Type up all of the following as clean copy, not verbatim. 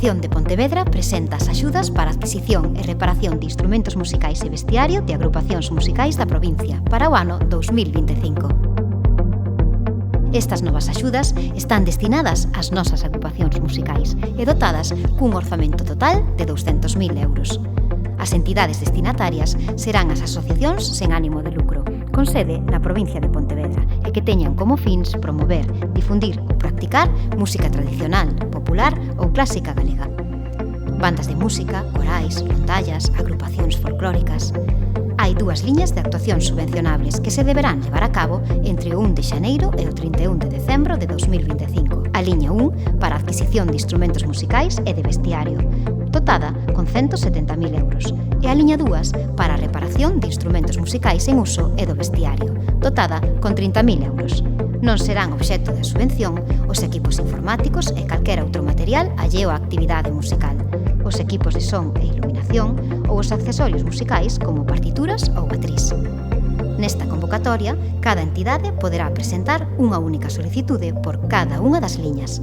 Deputación de Pontevedra presenta as axudas para a adquisición e reparación de instrumentos musicais e vestiario de agrupacións musicais da provincia para o ano 2025. Estas novas axudas están destinadas ás nosas agrupacións musicais e dotadas cun orzamento total de 200.000 euros. As entidades destinatarias serán as asociacións sen ánimo de lucro, con sede na provincia de Pontevedra e que teñan como fins promover, difundir ou practicar música tradicional, popular ou clásica galega. Bandas de música, corais, rondallas, agrupacións folclóricas. Hai dúas liñas de actuacións subvencionables que se deberán levar a cabo entre o 1 de xaneiro e o 31 de decembro de 2025. A liña 1 para a adquisición de instrumentos musicais e de vestiario, dotada con 170.000 euros, e a liña 2 para a reparación de instrumentos musicais en uso e do vestiario, dotada con 30.000 euros. Non serán obxecto de subvención os equipos informáticos e calquera outro material alleo á actividade musical, os equipos de son e iluminación ou os accesorios musicais como partituras ou batrís. Nesta convocatoria, cada entidade poderá presentar unha única solicitude por cada unha das liñas.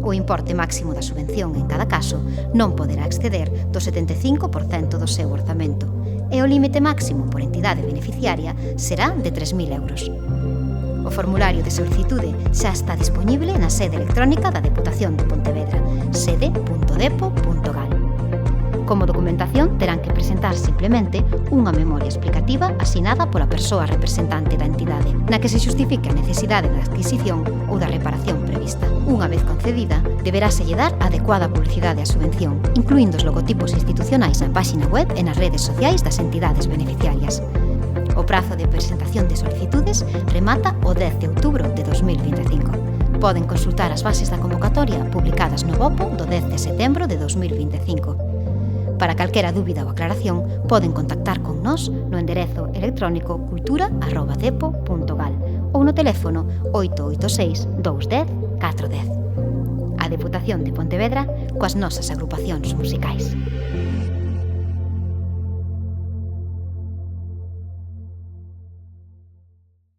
O importe máximo da subvención en cada caso non poderá exceder do 75% do seu orzamento e o límite máximo por entidade beneficiaria será de 3.000 euros. O formulario de solicitude xa está dispoñible na sede electrónica da Deputación de Pontevedra, sede.depo.gal. Como documentación terán que presentar simplemente unha memoria explicativa asinada pola persoa representante da entidade, na que se xustifique a necesidade da adquisición ou da reparación prevista. Unha vez concedida, deberáselle dar adecuada publicidade á subvención, incluindo os logotipos institucionais na páxina web e nas redes sociais das entidades beneficiarias. O prazo de presentación de solicitudes remata o 10 de outubro de 2025. Poden consultar as bases da convocatoria publicadas no BOPO do 10 de setembro de 2025. Para calquera dúbida ou aclaración, poden contactar con nós no enderezo electrónico cultura@depo.gal ou no teléfono 886 210 410. A Deputación de Pontevedra coas nosas agrupacións musicais.